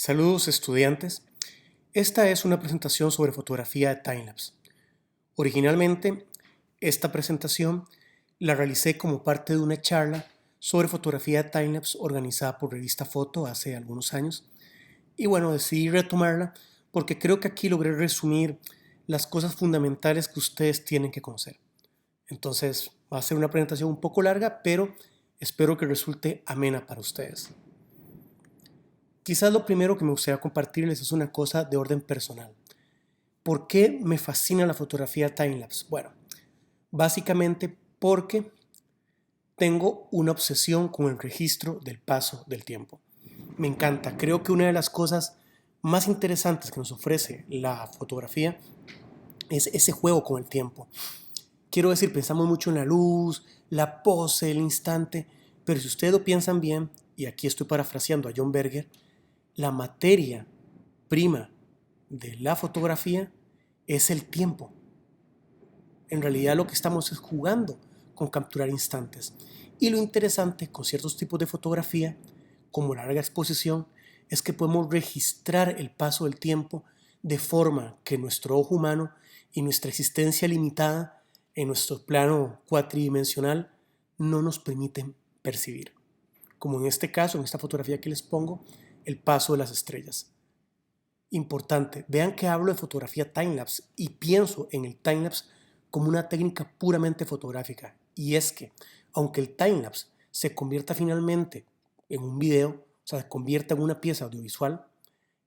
Saludos estudiantes. Esta es una presentación sobre fotografía de timelapse. Originalmente, esta presentación la realicé como parte de una charla sobre fotografía de timelapse organizada por Revista Foto hace algunos años. Y bueno, decidí retomarla porque creo que aquí logré resumir las cosas fundamentales que ustedes tienen que conocer. Entonces, va a ser una presentación un poco larga, pero espero que resulte amena para ustedes. Quizás lo primero que me gustaría compartirles es una cosa de orden personal. ¿Por qué me fascina la fotografía timelapse? Bueno, básicamente porque tengo una obsesión con el registro del paso del tiempo. Me encanta. Creo que una de las cosas más interesantes que nos ofrece la fotografía es ese juego con el tiempo. Quiero decir, pensamos mucho en la luz, la pose, el instante, pero si ustedes lo piensan bien, y aquí estoy parafraseando a John Berger, la materia prima de la fotografía es el tiempo. En realidad lo que estamos es jugando con capturar instantes. Y lo interesante con ciertos tipos de fotografía, como larga exposición, es que podemos registrar el paso del tiempo de forma que nuestro ojo humano y nuestra existencia limitada en nuestro plano cuatridimensional no nos permiten percibir. Como en este caso, en esta fotografía que les pongo, el paso de las estrellas. Importante, vean que hablo de fotografía timelapse y pienso en el timelapse como una técnica puramente fotográfica. Y es que, aunque el timelapse se convierta finalmente en un video, o sea, se convierta en una pieza audiovisual,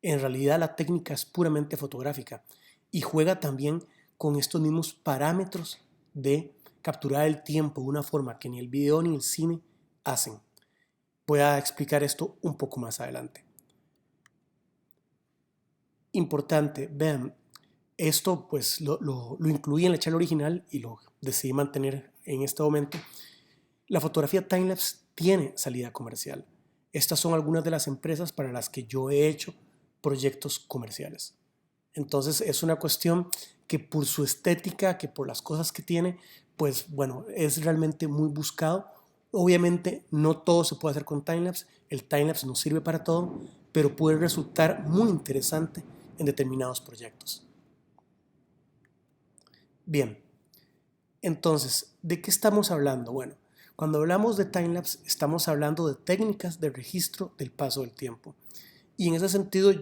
en realidad la técnica es puramente fotográfica y juega también con estos mismos parámetros de capturar el tiempo de una forma que ni el video ni el cine hacen. Voy a explicar esto un poco más adelante. Importante, vean, esto pues lo incluí en la charla original y lo decidí mantener en este momento. La fotografía timelapse tiene salida comercial. Estas son algunas de las empresas para las que yo he hecho proyectos comerciales. Entonces es una cuestión que por su estética, que por las cosas que tiene, pues bueno, es realmente muy buscado. Obviamente no todo se puede hacer con timelapse, el timelapse no sirve para todo, pero puede resultar muy interesante en determinados proyectos. Bien, entonces, ¿de qué estamos hablando? Bueno, cuando hablamos de timelapse estamos hablando de técnicas de registro del paso del tiempo. Y en ese sentido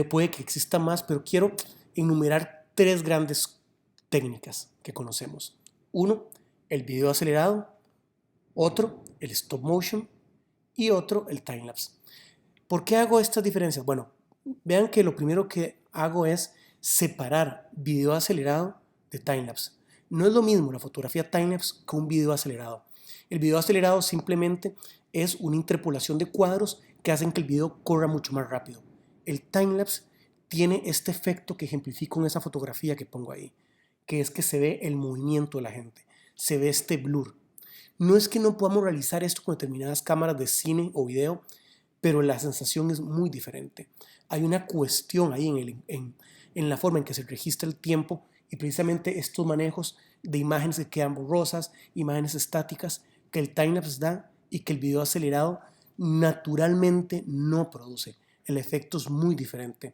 puede que exista más, pero quiero enumerar tres grandes técnicas que conocemos. Uno, el video acelerado, otro, el stop motion y otro, el timelapse. ¿Por qué hago estas diferencias? Bueno, vean que lo primero que hago es separar video acelerado de timelapse. No es lo mismo la fotografía timelapse que un video acelerado. El video acelerado simplemente es una interpolación de cuadros que hacen que el video corra mucho más rápido. El timelapse tiene este efecto que ejemplifico en esa fotografía que pongo ahí, que es que se ve el movimiento de la gente, se ve este blur. No es que no podamos realizar esto con determinadas cámaras de cine o video, pero la sensación es muy diferente. Hay una cuestión ahí en la forma en que se registra el tiempo y precisamente estos manejos de imágenes que quedan borrosas, imágenes estáticas, que el timelapse da y que el video acelerado naturalmente no produce. El efecto es muy diferente.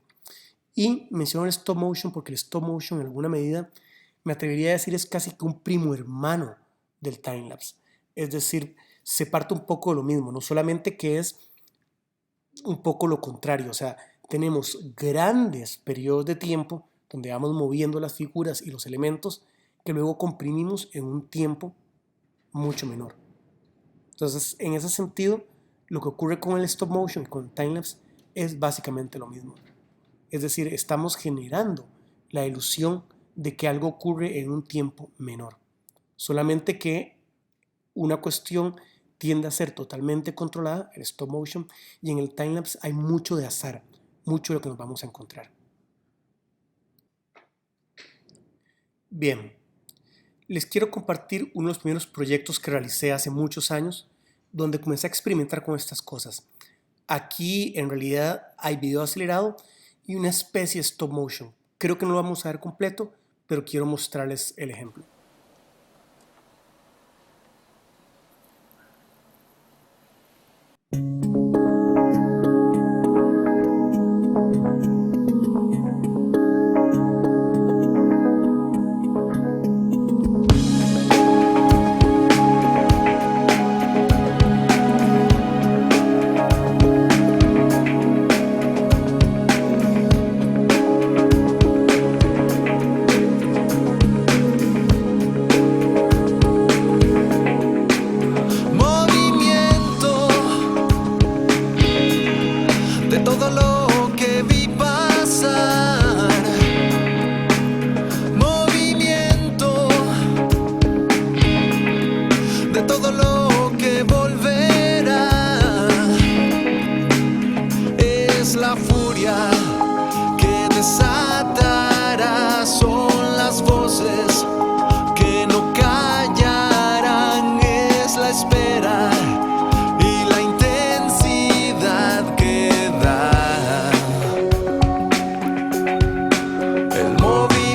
Y menciono el stop motion porque el stop motion en alguna medida me atrevería a decir es casi que un primo hermano del timelapse. Es decir, se parte un poco de lo mismo, no solamente que es un poco lo contrario, o sea, tenemos grandes periodos de tiempo donde vamos moviendo las figuras y los elementos que luego comprimimos en un tiempo mucho menor. Entonces, en ese sentido, lo que ocurre con el stop motion y con el timelapse es básicamente lo mismo. Es decir, estamos generando la ilusión de que algo ocurre en un tiempo menor. Solamente que una cuestión tiende a ser totalmente controlada, el stop motion, y en el timelapse hay mucho de azar, mucho de lo que nos vamos a encontrar. Bien, les quiero compartir uno de los primeros proyectos que realicé hace muchos años, donde comencé a experimentar con estas cosas. Aquí en realidad hay video acelerado y una especie de stop motion. Creo que no lo vamos a ver completo, pero quiero mostrarles el ejemplo. es la furia que desatará, son las voces que no callarán, es la espera y la intensidad que da el movimiento.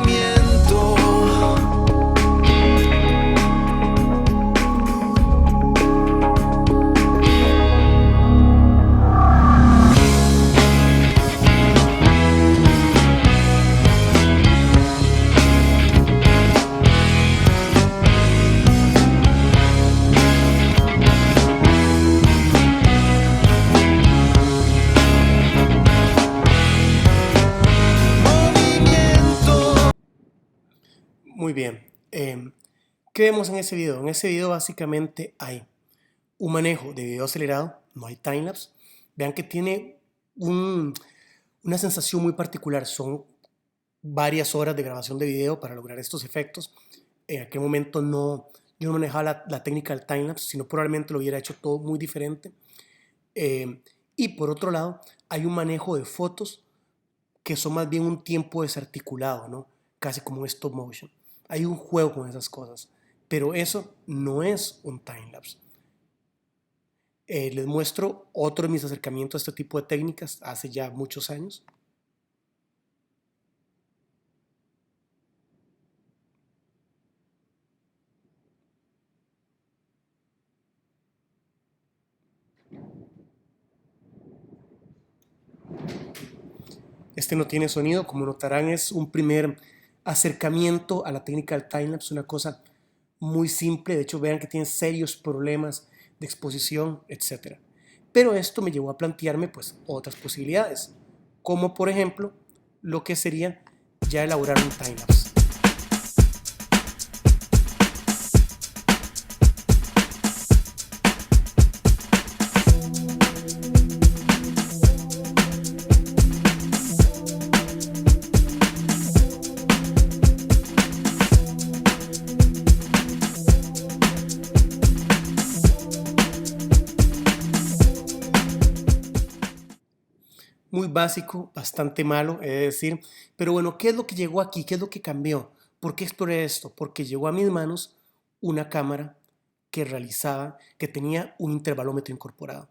Muy bien. ¿Qué vemos en ese video? En ese video básicamente hay un manejo de video acelerado, no hay timelapse. Vean que tiene una sensación muy particular. Son varias horas de grabación de video para lograr estos efectos. En aquel momento yo no manejaba la técnica del timelapse, sino probablemente lo hubiera hecho todo muy diferente. Y por otro lado, hay un manejo de fotos que son más bien un tiempo desarticulado, ¿no? Casi como un stop motion. Hay un juego con esas cosas, pero eso no es un timelapse. Les muestro otro de mis acercamientos a este tipo de técnicas hace ya muchos años. Este no tiene sonido, como notarán es un primer acercamiento a la técnica del timelapse, una cosa muy simple. De hecho, vean que tiene serios problemas de exposición, etc. Pero esto me llevó a plantearme pues otras posibilidades, como por ejemplo lo que sería ya elaborar un timelapse. Muy básico, bastante malo, es decir, pero bueno, ¿qué es lo que llegó aquí? ¿Qué es lo que cambió? ¿Por qué exploré esto? Porque llegó a mis manos una cámara que tenía un intervalómetro incorporado.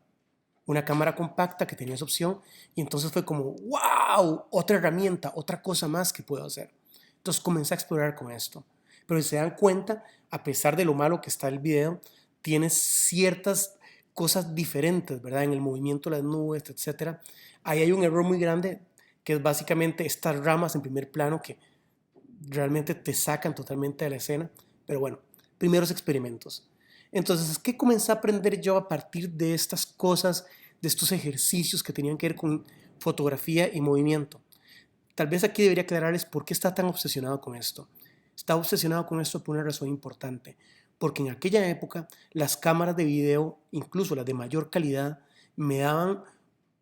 Una cámara compacta que tenía esa opción y entonces fue como, wow, otra herramienta, otra cosa más que puedo hacer. Entonces comencé a explorar con esto. Pero si se dan cuenta, a pesar de lo malo que está el video, tiene ciertas cosas diferentes, ¿verdad? En el movimiento de las nubes, etcétera. Ahí hay un error muy grande que es básicamente estas ramas en primer plano que realmente te sacan totalmente de la escena. Pero bueno, primeros experimentos. Entonces, ¿qué comencé a aprender yo a partir de estas cosas, de estos ejercicios que tenían que ver con fotografía y movimiento? Tal vez aquí debería aclararles por qué está tan obsesionado con esto. Está obsesionado con esto por una razón importante, porque en aquella época las cámaras de video, incluso las de mayor calidad, me daban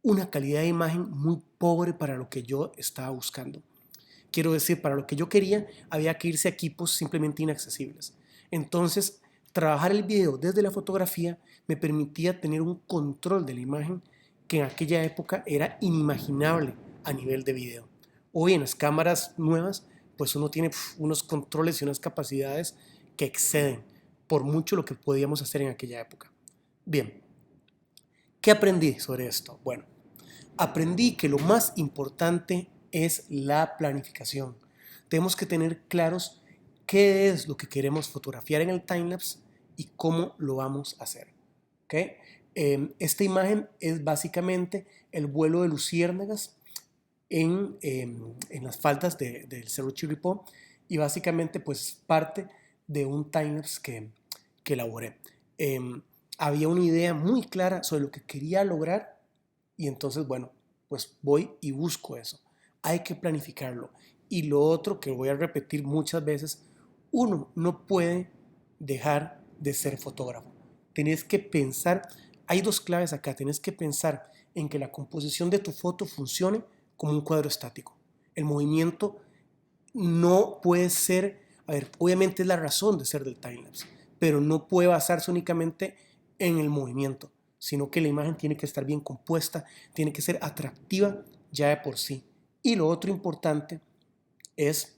una calidad de imagen muy pobre para lo que yo estaba buscando. Quiero decir, para lo que yo quería había que irse a equipos simplemente inaccesibles. Entonces, trabajar el video desde la fotografía me permitía tener un control de la imagen que en aquella época era inimaginable a nivel de video. Hoy en las cámaras nuevas, pues uno tiene unos controles y unas capacidades que exceden por mucho lo que podíamos hacer en aquella época. Bien, ¿qué aprendí sobre esto? Bueno, aprendí que lo más importante es la planificación. Tenemos que tener claros qué es lo que queremos fotografiar en el timelapse y cómo lo vamos a hacer. ¿Okay? Esta imagen es básicamente el vuelo de luciérnagas en las faldas del Cerro Chirripó y básicamente pues parte de un timelapse que elaboré. Había una idea muy clara sobre lo que quería lograr y entonces, bueno, pues voy y busco eso. Hay que planificarlo. Y lo otro que voy a repetir muchas veces, uno no puede dejar de ser fotógrafo. Tenés que pensar, hay dos claves acá, tenés que pensar en que la composición de tu foto funcione como un cuadro estático. El movimiento no puede ser, a ver, obviamente es la razón de ser del timelapse, pero no puede basarse únicamente en el movimiento. sino que la imagen tiene que estar bien compuesta, tiene que ser atractiva ya de por sí. Y lo otro importante es,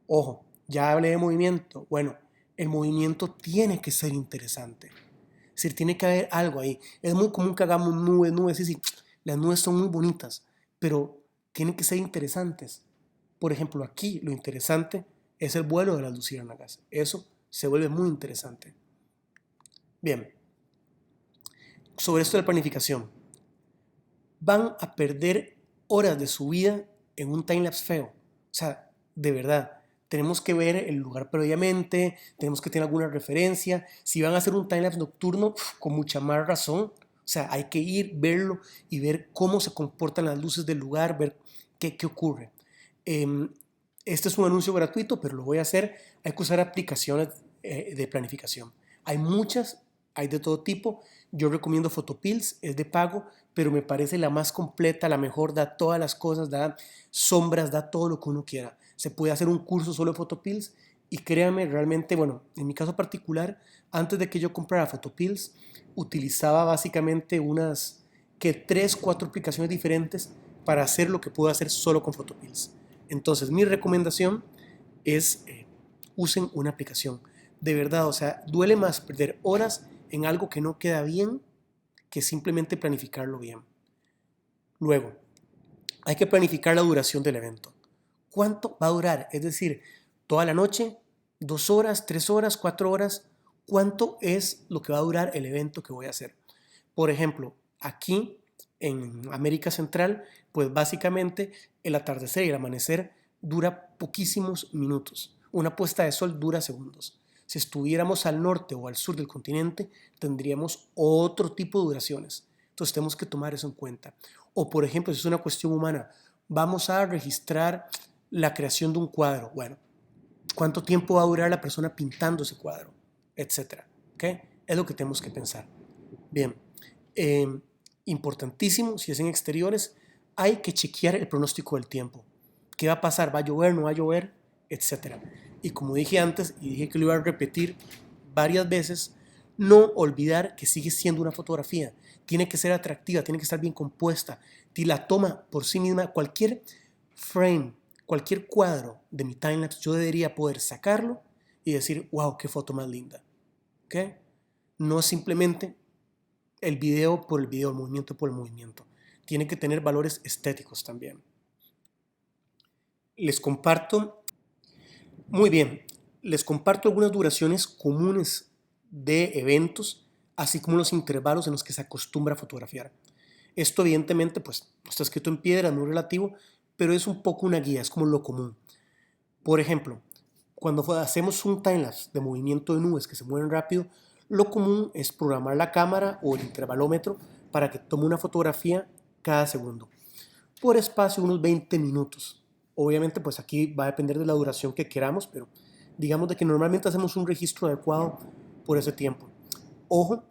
ojo, ya hablé de movimiento, bueno, el movimiento tiene que ser interesante. Es decir, tiene que haber algo ahí. Es muy común que hagamos nubes, sí, las nubes son muy bonitas, pero tienen que ser interesantes. Por ejemplo, aquí lo interesante es el vuelo de las luciérnagas. Eso se vuelve muy interesante. Bien, sobre esto de planificación. Van a perder horas de su vida en un timelapse feo. O sea, de verdad, tenemos que ver el lugar previamente, tenemos que tener alguna referencia. Si van a hacer un timelapse nocturno, con mucha más razón. O sea, hay que ir, verlo y ver cómo se comportan las luces del lugar, ver qué ocurre. Este es un anuncio gratuito, pero lo voy a hacer. Hay que usar aplicaciones de planificación. Hay muchas, hay de todo tipo. Yo recomiendo Photopills, es de pago, pero me parece la más completa, la mejor, da todas las cosas, da sombras, da todo lo que uno quiera. Se puede hacer un curso solo de Photopills y créanme, realmente, bueno, en mi caso particular, antes de que yo comprara Photopills, utilizaba básicamente unas 3, 4 aplicaciones diferentes para hacer lo que puedo hacer solo con Photopills. Entonces, mi recomendación es usen una aplicación. De verdad, o sea, duele más perder horas en algo que no queda bien que simplemente planificarlo bien. Luego, hay que planificar la duración del evento. ¿Cuánto va a durar? Es decir, toda la noche, 2 horas, 3 horas, 4 horas. ¿Cuánto es lo que va a durar el evento que voy a hacer? Por ejemplo, aquí en América Central, pues básicamente el atardecer y el amanecer dura poquísimos minutos. Una puesta de sol dura segundos. Si estuviéramos al norte o al sur del continente, tendríamos otro tipo de duraciones. Entonces tenemos que tomar eso en cuenta. O por ejemplo, si es una cuestión humana, vamos a registrar la creación de un cuadro. Bueno, ¿cuánto tiempo va a durar la persona pintando ese cuadro? Etcétera. ¿Okay? Es lo que tenemos que pensar. Bien, importantísimo, si es en exteriores, hay que chequear el pronóstico del tiempo. ¿Qué va a pasar? ¿Va a llover? ¿No va a llover? Etcétera. Y como dije antes, y dije que lo iba a repetir varias veces, no olvidar que sigue siendo una fotografía. Tiene que ser atractiva, tiene que estar bien compuesta. Y la toma por sí misma, cualquier frame, cualquier cuadro de mi timelapse, yo debería poder sacarlo y decir, wow, qué foto más linda. ¿Okay? No simplemente el video por el video, el movimiento por el movimiento. Tiene que tener valores estéticos también. Les comparto algunas duraciones comunes de eventos, así como los intervalos en los que se acostumbra a fotografiar. Esto evidentemente pues no está escrito en piedra, es muy relativo, pero es un poco una guía, es como lo común. Por ejemplo, cuando hacemos un timelapse de movimiento de nubes que se mueven rápido, lo común es programar la cámara o el intervalómetro para que tome una fotografía cada segundo, por espacio de unos 20 minutos. Obviamente pues aquí va a depender de la duración que queramos, pero digamos de que normalmente hacemos un registro adecuado por ese tiempo. Ojo,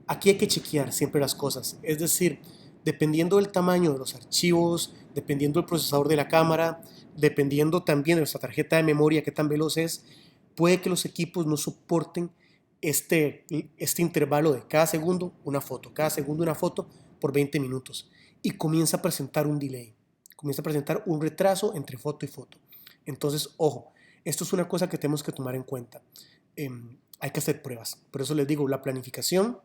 aquí hay que chequear siempre las cosas, es decir, dependiendo del tamaño de los archivos, dependiendo del procesador de la cámara, dependiendo también de nuestra tarjeta de memoria, qué tan veloz es, puede que los equipos no soporten este intervalo de cada segundo una foto por 20 minutos y comienza a presentar un delay, comienza a presentar un retraso entre foto y foto. Entonces, ojo, esto es una cosa que tenemos que tomar en cuenta. Hay que hacer pruebas. Por eso les digo, la planificación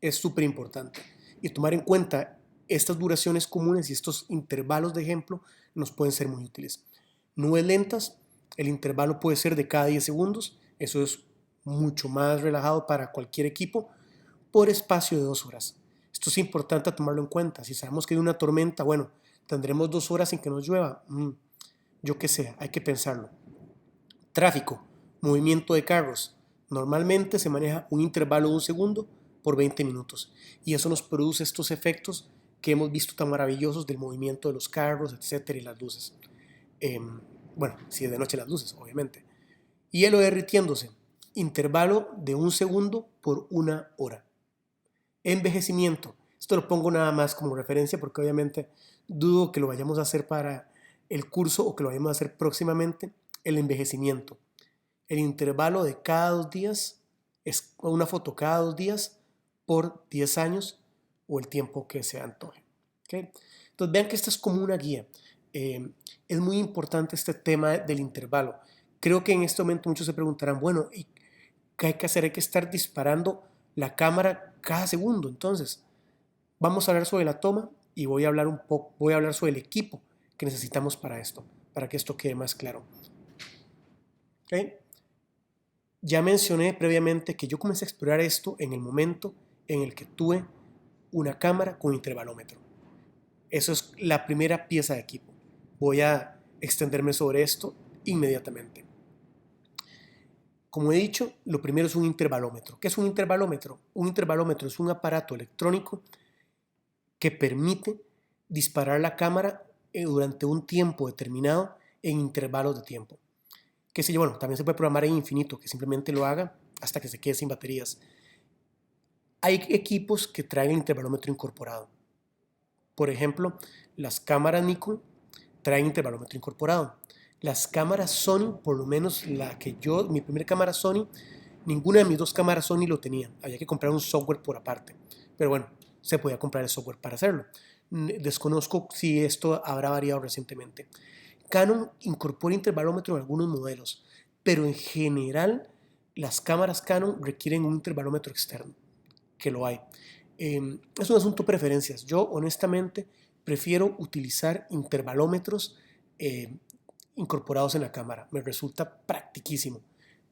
es súper importante y tomar en cuenta estas duraciones comunes y estos intervalos de ejemplo nos pueden ser muy útiles. Nubes lentas, el intervalo puede ser de cada 10 segundos, eso es mucho más relajado para cualquier equipo, por espacio de 2 horas. Esto es importante tomarlo en cuenta. Si sabemos que hay una tormenta, bueno, tendremos 2 horas sin que nos llueva. Yo qué sé, hay que pensarlo. Tráfico, movimiento de carros. Normalmente se maneja un intervalo de 1 segundo por 20 minutos y eso nos produce estos efectos que hemos visto tan maravillosos del movimiento de los carros, etcétera, y las luces. Bueno, si es de noche las luces, obviamente. Hielo derritiéndose, intervalo de 1 segundo por 1 hora. Envejecimiento, esto lo pongo nada más como referencia porque obviamente dudo que lo vayamos a hacer para el curso o que lo vayamos a hacer próximamente. El envejecimiento, el intervalo de cada 2 días, es una foto cada 2 días por 10 años o el tiempo que se antoje. ¿Okay? Entonces vean que esta es como una guía. Es muy importante este tema del intervalo. Creo que en este momento muchos se preguntarán, bueno, ¿y qué hay que hacer? Hay que estar disparando la cámara cada segundo. Entonces, vamos a hablar sobre la toma y voy a hablar sobre el equipo que necesitamos para esto, para que esto quede más claro. ¿Okay? Ya mencioné previamente que yo comencé a explorar esto en el momento en el que tuve una cámara con intervalómetro. Eso es la primera pieza de equipo. Voy a extenderme sobre esto inmediatamente. Como he dicho, lo primero es un intervalómetro. ¿Qué es un intervalómetro? Un intervalómetro es un aparato electrónico que permite disparar la cámara durante un tiempo determinado en intervalos de tiempo. Que sé yo, bueno, también se puede programar en infinito, que simplemente lo haga hasta que se quede sin baterías. Hay equipos que traen el intervalómetro incorporado. Por ejemplo, las cámaras Nikon traen intervalómetro incorporado. Las cámaras Sony, por lo menos mi primera cámara Sony, ninguna de mis dos cámaras Sony lo tenía. Había que comprar un software por aparte. Pero bueno, se podía comprar el software para hacerlo. Desconozco si esto habrá variado recientemente. Canon incorpora intervalómetro en algunos modelos, pero en general las cámaras Canon requieren un intervalómetro externo, que lo hay. Es un asunto de preferencias. Yo honestamente prefiero utilizar intervalómetros incorporados en la cámara. Me resulta practiquísimo.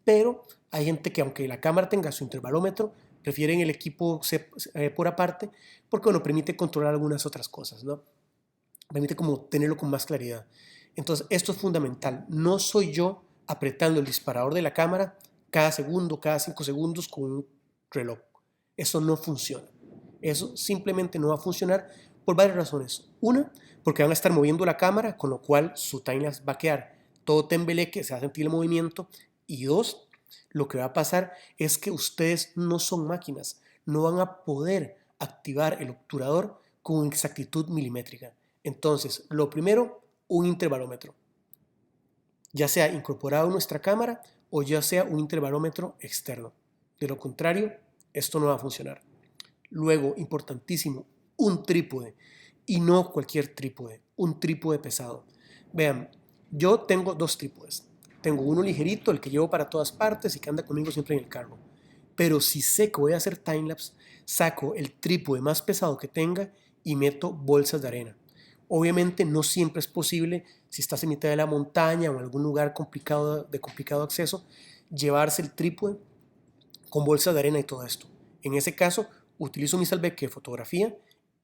Pero hay gente que aunque la cámara tenga su intervalómetro, prefieren el equipo por aparte porque bueno, permite controlar algunas otras cosas, ¿no? Permite como tenerlo con más claridad. Entonces esto es fundamental. No soy yo apretando el disparador de la cámara cada segundo, cada 5 segundos con un reloj. Eso no funciona. Eso simplemente no va a funcionar por varias razones. Una, porque van a estar moviendo la cámara, con lo cual su timelapse va a quedar todo tembleque, se va a sentir el movimiento. Y dos, lo que va a pasar es que ustedes no son máquinas, no van a poder activar el obturador con exactitud milimétrica. Entonces, lo primero, un intervalómetro, ya sea incorporado a nuestra cámara o ya sea un intervalómetro externo. De lo contrario, esto no va a funcionar. Luego, importantísimo, un trípode, y no cualquier trípode, un trípode pesado. Vean, yo tengo dos trípodes. Tengo uno ligerito, el que llevo para todas partes y que anda conmigo siempre en el carro. Pero si sé que voy a hacer timelapse, saco el trípode más pesado que tenga y meto bolsas de arena. Obviamente no siempre es posible, si estás en mitad de la montaña o en algún lugar de complicado acceso, llevarse el trípode con bolsas de arena y todo esto. En ese caso, utilizo mi salveque de fotografía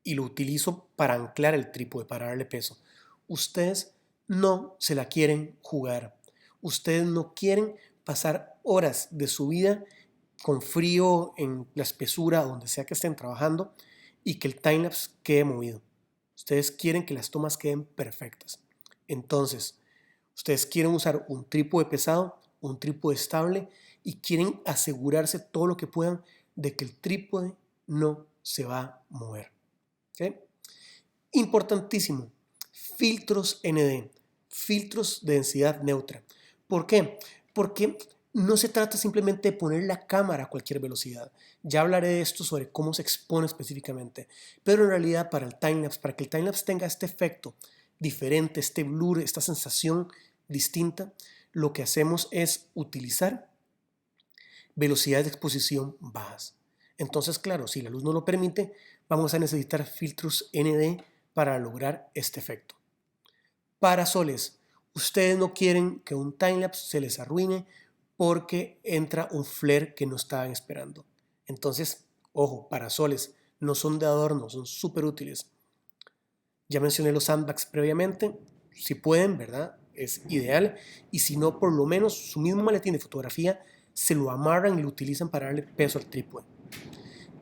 y lo utilizo para anclar el trípode, para darle peso. Ustedes no se la quieren jugar. Ustedes no quieren pasar horas de su vida con frío en la espesura, donde sea que estén trabajando, y que el timelapse quede movido. Ustedes quieren que las tomas queden perfectas. Entonces, ustedes quieren usar un trípode pesado, un trípode estable, y quieren asegurarse todo lo que puedan de que el trípode no se va a mover. ¿Okay? Importantísimo, filtros ND, filtros de densidad neutra. ¿Por qué? Porque no se trata simplemente de poner la cámara a cualquier velocidad. Ya hablaré de esto sobre cómo se expone específicamente. Pero en realidad para el timelapse, para que el timelapse tenga este efecto diferente, este blur, esta sensación distinta, lo que hacemos es utilizar velocidades de exposición bajas. Entonces, claro, si la luz no lo permite, vamos a necesitar filtros ND para lograr este efecto. Parasoles. Ustedes no quieren que un timelapse se les arruine porque entra un flare que no estaban esperando. Entonces, ojo, parasoles no son de adorno, son súper útiles. Ya mencioné los sandbags previamente. Si pueden, ¿verdad? Es ideal. Y si no, por lo menos su mismo maletín de fotografía se lo amarran y lo utilizan para darle peso al trípode.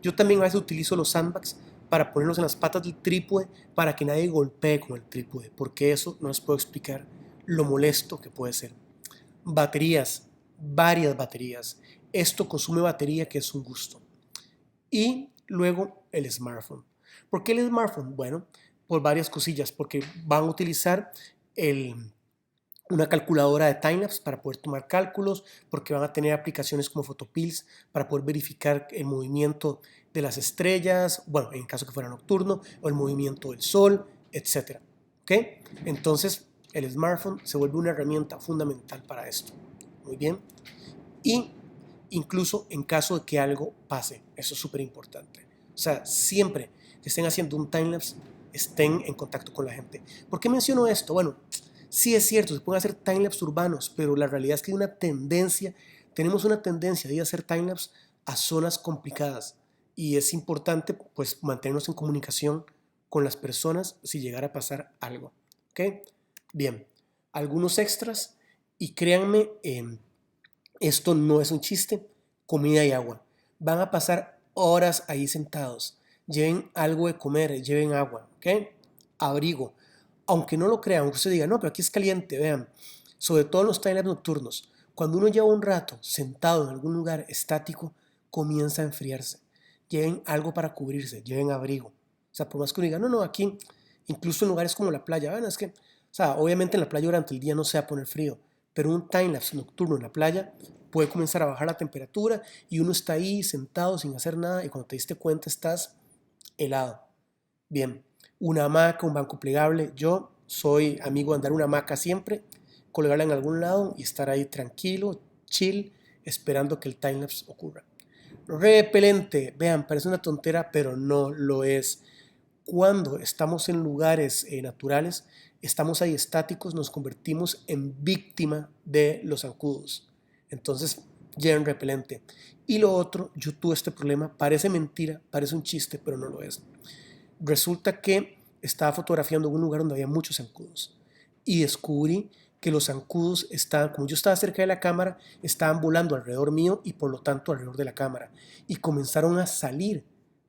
Yo también a veces utilizo los sandbags para ponerlos en las patas del trípode para que nadie golpee con el trípode, porque eso no les puedo explicar lo molesto que puede ser. Baterías, varias baterías. Esto consume batería, que es un gusto. Y luego el smartphone. ¿Por qué el smartphone? Bueno, por varias cosillas, porque van a utilizar una calculadora de timelapse para poder tomar cálculos, porque van a tener aplicaciones como Photopills para poder verificar el movimiento de las estrellas, bueno, en caso que fuera nocturno, o el movimiento del sol, etc. ¿Ok? Entonces, el smartphone se vuelve una herramienta fundamental para esto. Muy bien. Y incluso en caso de que algo pase, eso es súper importante. O sea, siempre que estén haciendo un timelapse, estén en contacto con la gente. ¿Por qué menciono esto? Bueno, sí es cierto, se pueden hacer timelapse urbanos, pero la realidad es que tenemos una tendencia de ir a hacer timelapse a zonas complicadas y es importante pues mantenernos en comunicación con las personas si llegara a pasar algo. ¿Ok? Bien, algunos extras y créanme, esto no es un chiste, comida y agua. Van a pasar horas ahí sentados. Lleven algo de comer, lleven agua, ¿ok? Abrigo. Aunque no lo crean, aunque usted diga, no, pero aquí es caliente, vean. Sobre todo en los timelapse nocturnos, cuando uno lleva un rato sentado en algún lugar estático, comienza a enfriarse. Lleven algo para cubrirse, lleven abrigo. O sea, por más que uno diga, no, no, aquí, incluso en lugares como la playa, bueno, es que, o sea, obviamente en la playa durante el día no se va a poner frío, pero un timelapse nocturno en la playa puede comenzar a bajar la temperatura y uno está ahí sentado sin hacer nada y cuando te diste cuenta estás helado. Bien, una hamaca, un banco plegable. Yo soy amigo de andar una hamaca siempre, colgarla en algún lado y estar ahí tranquilo, chill, esperando que el timelapse ocurra. Repelente, vean, parece una tontera, pero no lo es. Cuando estamos en lugares naturales, estamos ahí estáticos, nos convertimos en víctima de los zancudos. Entonces, lleven repelente. Y lo otro, yo tuve este problema, parece mentira, parece un chiste, pero no lo es. Resulta que estaba fotografiando en un lugar donde había muchos zancudos y descubrí que los zancudos estaban, como yo estaba cerca de la cámara, estaban volando alrededor mío y por lo tanto alrededor de la cámara y comenzaron a salir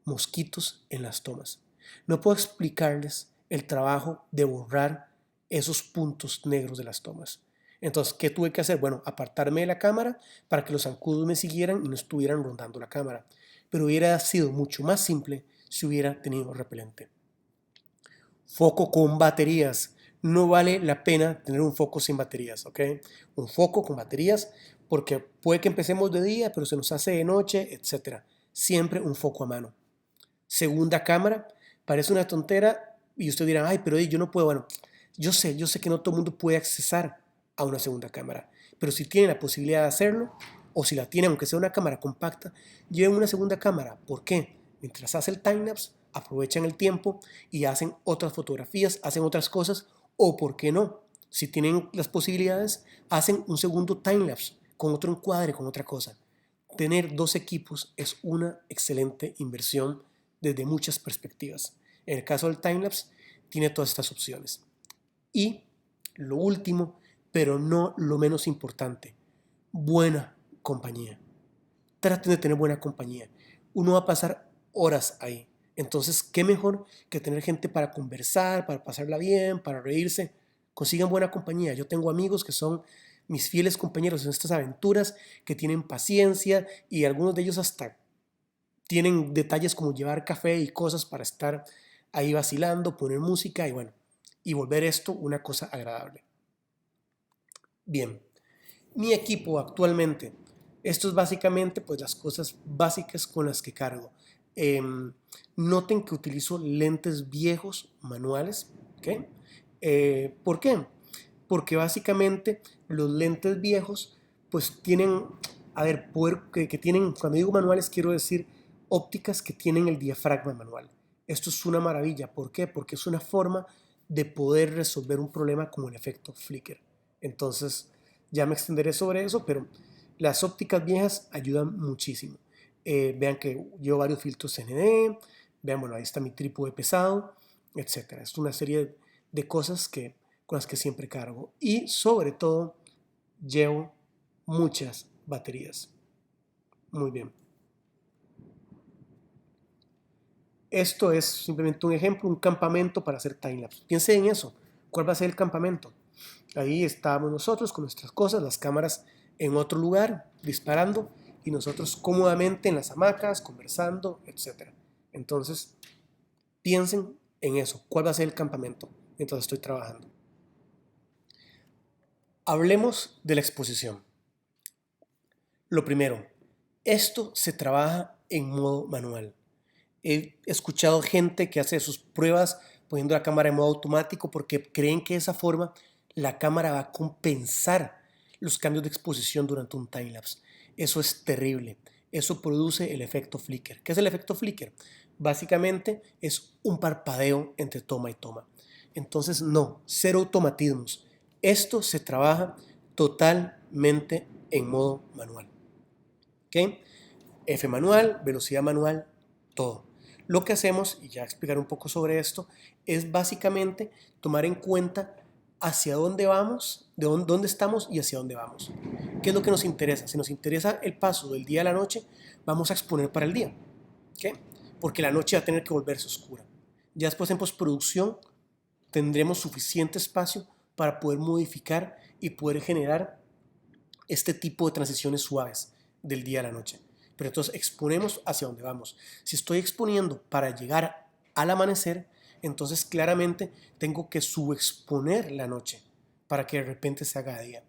mosquitos en las tomas. No puedo explicarles el trabajo de borrar esos puntos negros de las tomas. Entonces, ¿qué tuve que hacer? Bueno, apartarme de la cámara para que los zancudos me siguieran y no estuvieran rondando la cámara. Pero hubiera sido mucho más simple si hubiera tenido repelente. Foco con baterías. No vale la pena tener un foco sin baterías, ¿ok? Un foco con baterías porque puede que empecemos de día, pero se nos hace de noche, etc. Siempre un foco a mano. Segunda cámara, parece una tontera y usted dirá, ay, pero yo no puedo. Bueno, yo sé que no todo el mundo puede accesar a una segunda cámara, pero si tiene la posibilidad de hacerlo, o si la tiene, aunque sea una cámara compacta, lleven una segunda cámara. ¿Por qué? Mientras hace el timelapse, aprovechan el tiempo y hacen otras fotografías, hacen otras cosas, o por qué no, si tienen las posibilidades, hacen un segundo timelapse con otro encuadre, con otra cosa. Tener dos equipos es una excelente inversión desde muchas perspectivas. En el caso del timelapse, tiene todas estas opciones. Y lo último, pero no lo menos importante, buena compañía. Traten de tener buena compañía. Uno va a pasar horas ahí. Entonces, ¿qué mejor que tener gente para conversar, para pasarla bien, para reírse? Consigan buena compañía. Yo tengo amigos que son mis fieles compañeros en estas aventuras, que tienen paciencia y algunos de ellos hasta tienen detalles como llevar café y cosas para estar ahí vacilando, poner música y bueno, y volver esto una cosa agradable. Bien, mi equipo actualmente, esto es básicamente pues las cosas básicas con las que cargo. Eh, Noten que utilizo lentes viejos manuales, ¿ok? ¿Por qué? Porque básicamente los lentes viejos pues tienen, a ver, poder que tienen, cuando digo manuales quiero decir ópticas que tienen el diafragma manual. Esto es una maravilla, ¿por qué? Porque es una forma de poder resolver un problema como el efecto flicker. Entonces, ya me extenderé sobre eso, pero las ópticas viejas ayudan muchísimo. Vean que llevo varios filtros ND, vean, bueno, ahí está mi trípode pesado, etcétera. Es una serie de cosas con las que siempre cargo. Y sobre todo, llevo muchas baterías. Muy bien. Esto es simplemente un ejemplo, un campamento para hacer timelapse. Piense en eso. ¿Cuál va a ser el campamento? Ahí estábamos nosotros con nuestras cosas, las cámaras en otro lugar, disparando, y nosotros cómodamente en las hamacas, conversando, etc. Entonces, piensen en eso. ¿Cuál va a ser el campamento mientras estoy trabajando? Hablemos de la exposición. Lo primero, esto se trabaja en modo manual. He escuchado gente que hace sus pruebas poniendo la cámara en modo automático porque creen que de esa forma la cámara va a compensar los cambios de exposición durante un timelapse. Eso es terrible. Eso produce el efecto flicker. ¿Qué es el efecto flicker? Básicamente es un parpadeo entre toma y toma. Entonces no, cero automatismos. Esto se trabaja totalmente en modo manual. ¿Ok? F manual, velocidad manual, todo. Lo que hacemos, y ya explicar un poco sobre esto, es básicamente tomar en cuenta hacia dónde vamos, de dónde estamos y hacia dónde vamos. ¿Qué es lo que nos interesa? Si nos interesa el paso del día a la noche, vamos a exponer para el día. ¿Ok? Porque la noche va a tener que volverse oscura. Ya después en postproducción tendremos suficiente espacio para poder modificar y poder generar este tipo de transiciones suaves del día a la noche. Pero entonces exponemos hacia dónde vamos. Si estoy exponiendo para llegar al amanecer, entonces claramente tengo que subexponer la noche para que de repente se haga día.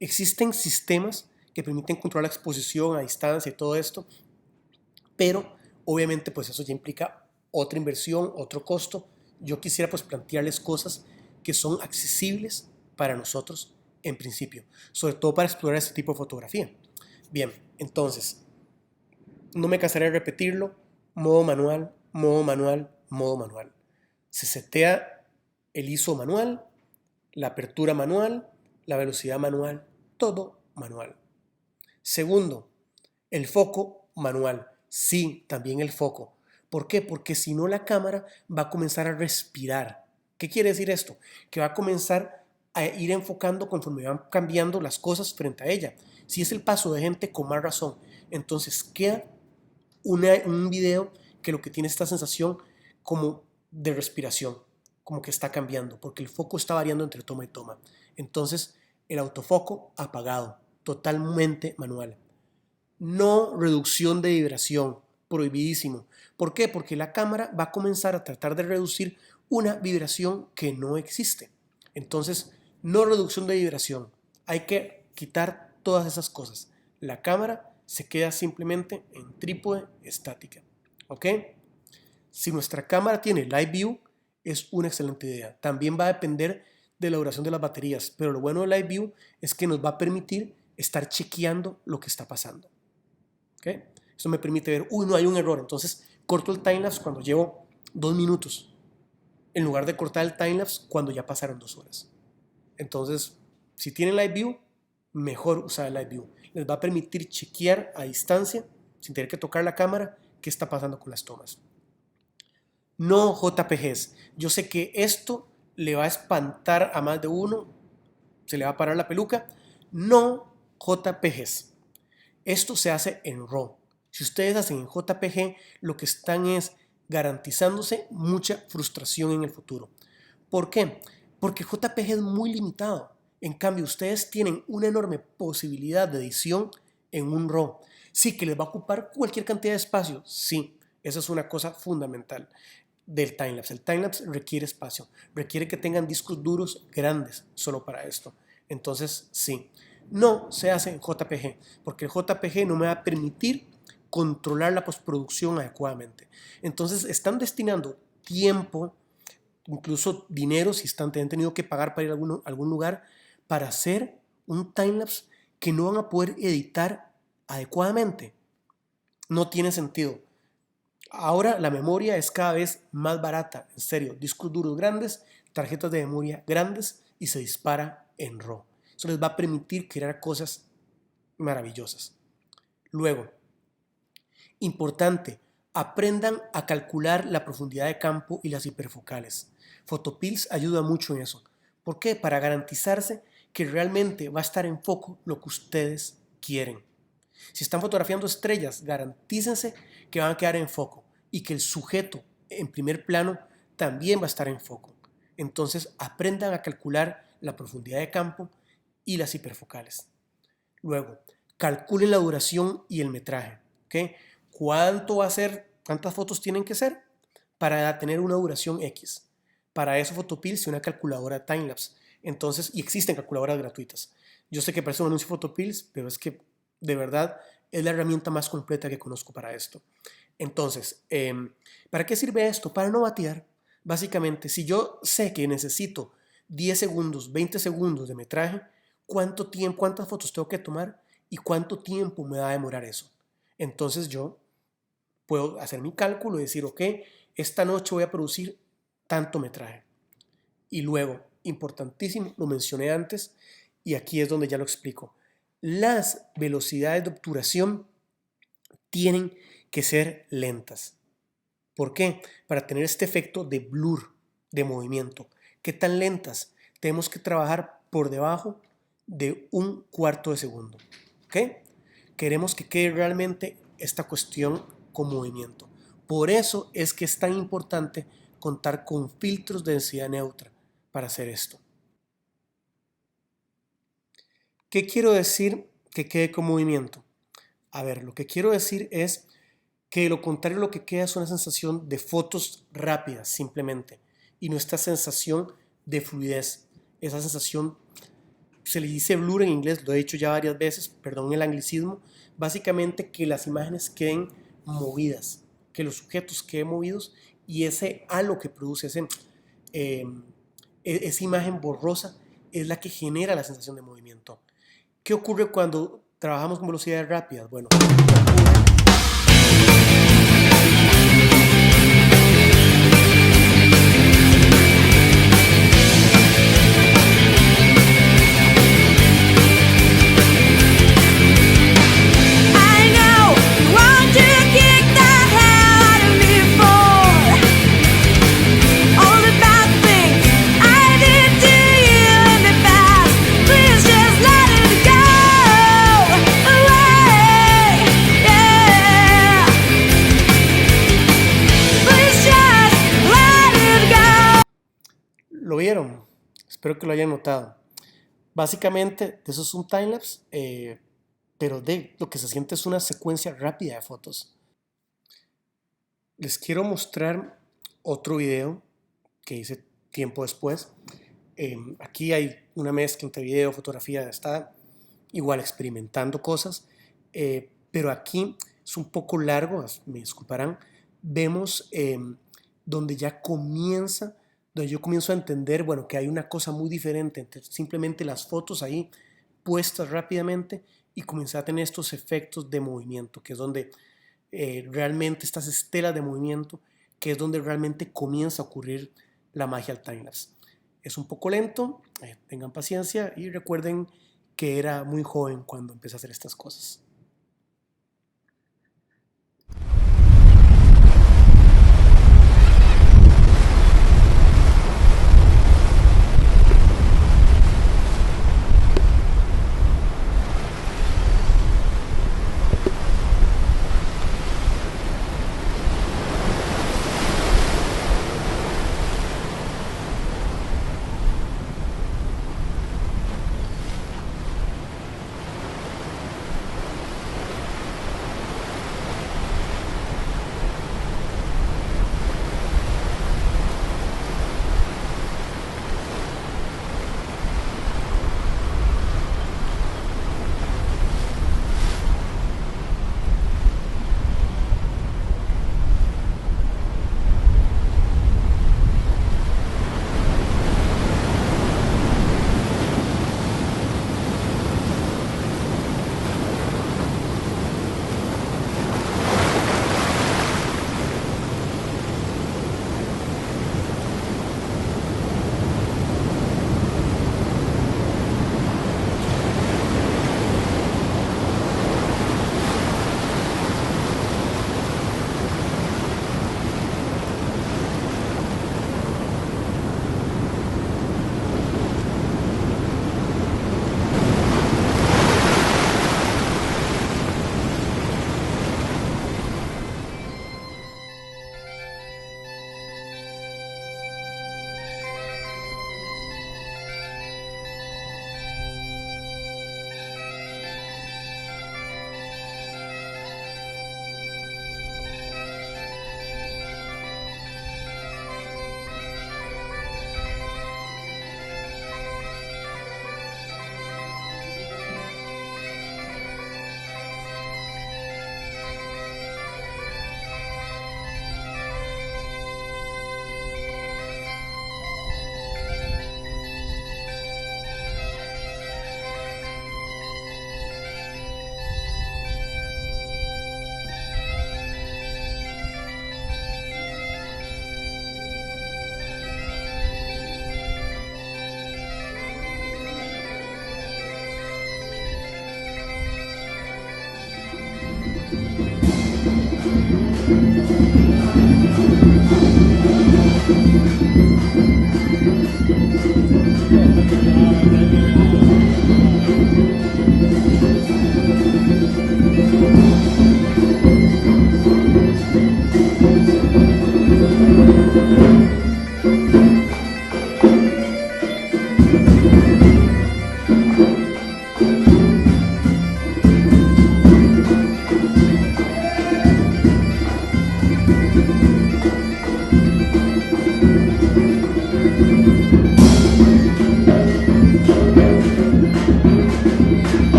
Existen sistemas que permiten controlar la exposición a distancia y todo esto, pero obviamente pues eso ya implica otra inversión, otro costo. Yo quisiera pues plantearles cosas que son accesibles para nosotros en principio, sobre todo para explorar este tipo de fotografía. Bien, entonces, no me cansaré de repetirlo, modo manual, modo manual, modo manual. Se setea el ISO manual, la apertura manual, la velocidad manual, todo manual. Segundo, el foco manual. Sí, también el foco. ¿Por qué? Porque si no la cámara va a comenzar a respirar. ¿Qué quiere decir esto? Que va a comenzar a ir enfocando conforme van cambiando las cosas frente a ella. Si es el paso de gente, con más razón. Entonces queda un video que lo que tiene esta sensación como de respiración, como que está cambiando, porque el foco está variando entre toma y toma. Entonces el autofoco apagado, totalmente manual. No reducción de vibración, prohibidísimo. ¿Por qué? Porque la cámara va a comenzar a tratar de reducir una vibración que no existe. Entonces, no reducción de vibración. Hay que quitar todas esas cosas. La cámara se queda simplemente en trípode estática. ¿Ok? Si nuestra cámara tiene Live View, es una excelente idea. También va a depender de la duración de las baterías, pero lo bueno de Live View es que nos va a permitir estar chequeando lo que está pasando. ¿Okay? Eso me permite ver, no hay un error, entonces corto el timelapse cuando llevo 2 minutos, en lugar de cortar el timelapse cuando ya pasaron 2 horas. Entonces, si tienen Live View, mejor usar el Live View. Les va a permitir chequear a distancia, sin tener que tocar la cámara, qué está pasando con las tomas. No JPGs. Yo sé que esto le va a espantar a más de uno, se le va a parar la peluca. No JPGs. Esto se hace en RAW. Si ustedes hacen en JPG, lo que están es garantizándose mucha frustración en el futuro. ¿Por qué? Porque JPG es muy limitado. En cambio, ustedes tienen una enorme posibilidad de edición en un RAW. Sí, que les va a ocupar cualquier cantidad de espacio. Sí, esa es una cosa fundamental del timelapse. El timelapse requiere espacio, requiere que tengan discos duros grandes solo para esto. Entonces, sí, no se hace en JPG, porque el JPG no me va a permitir controlar la postproducción adecuadamente. Entonces, están destinando tiempo, incluso dinero, si han tenido que pagar para ir a algún lugar, para hacer un timelapse que no van a poder editar adecuadamente. No tiene sentido. Ahora la memoria es cada vez más barata, en serio, discos duros grandes, tarjetas de memoria grandes y se dispara en RAW. Eso les va a permitir crear cosas maravillosas. Luego, importante, aprendan a calcular la profundidad de campo y las hiperfocales. Photopills ayuda mucho en eso. ¿Por qué? Para garantizarse que realmente va a estar en foco lo que ustedes quieren. Si están fotografiando estrellas, garantícense que van a quedar en foco y que el sujeto en primer plano también va a estar en foco. Entonces aprendan a calcular la profundidad de campo y las hiperfocales. Luego, calculen la duración y el metraje. ¿Okay? ¿Cuánto va a ser? ¿Cuántas fotos tienen que ser para tener una duración X? Para eso Photopills es una calculadora de timelapse. Entonces, y existen calculadoras gratuitas. Yo sé que parece un anuncio Photopills, pero es que de verdad es la herramienta más completa que conozco para esto. Entonces, ¿para qué sirve esto? Para no batear. Básicamente, si yo sé que necesito 10 segundos, 20 segundos de metraje, ¿cuánto tiempo, cuántas fotos tengo que tomar y cuánto tiempo me va a demorar eso? Entonces yo puedo hacer mi cálculo y decir, ok, esta noche voy a producir tanto metraje. Y luego, importantísimo, lo mencioné antes y aquí es donde ya lo explico. Las velocidades de obturación tienen que ser lentas. ¿Por qué? Para tener este efecto de blur, de movimiento. ¿Qué tan lentas? Tenemos que trabajar por debajo de 1/4 de segundo. ¿Ok? Queremos que quede realmente esta cuestión con movimiento. Por eso es que es tan importante contar con filtros de densidad neutra para hacer esto. ¿Qué quiero decir que quede con movimiento? A ver, lo que quiero decir es que de lo contrario lo que queda es una sensación de fotos rápidas simplemente y no esta sensación de fluidez, esa sensación se le dice blur en inglés, lo he dicho ya varias veces, perdón el anglicismo, básicamente que las imágenes queden movidas, que los sujetos queden movidos y ese halo que produce, esa imagen borrosa es la que genera la sensación de movimiento. ¿Qué ocurre cuando trabajamos con velocidades rápidas? Bueno, ¿lo vieron? Espero que lo hayan notado. Básicamente, eso es un timelapse, pero lo que se siente es una secuencia rápida de fotos. Les quiero mostrar otro video que hice tiempo después. Aquí hay una mezcla entre video, fotografía, está igual experimentando cosas, pero aquí es un poco largo, me disculparán. Vemos donde ya comienza, donde yo comienzo a entender, bueno, que hay una cosa muy diferente entre simplemente las fotos ahí puestas rápidamente y comenzar a tener estos efectos de movimiento, que es donde realmente estas estelas de movimiento, que es donde realmente comienza a ocurrir la magia al timelapse. Es un poco lento, tengan paciencia y recuerden que era muy joven cuando empecé a hacer estas cosas.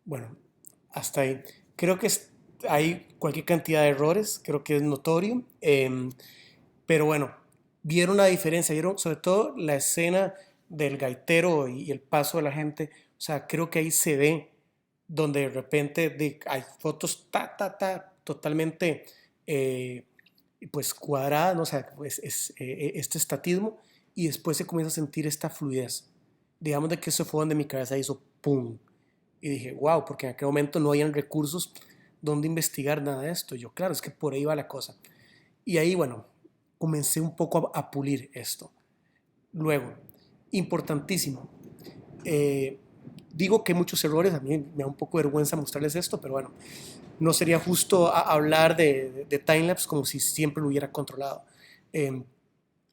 Bueno, hasta ahí. Creo que hay cualquier cantidad de errores, creo que es notorio, pero bueno, vieron la diferencia, vieron sobre todo la escena del gaitero y el paso de la gente, o sea, creo que ahí se ve donde de repente hay fotos totalmente eh, pues cuadradas, ¿no? O sea, pues este estatismo y después se comienza a sentir esta fluidez. Digamos de que eso fue donde mi cabeza hizo ¡pum! Y dije, wow, porque en aquel momento no habían recursos donde investigar nada de esto. Yo, claro, es que por ahí va la cosa. Y ahí, bueno, comencé un poco a pulir esto. Luego, importantísimo, eh, digo que hay muchos errores, a mí me da un poco de vergüenza mostrarles esto, pero bueno, no sería justo hablar de timelapse como si siempre lo hubiera controlado. Eh,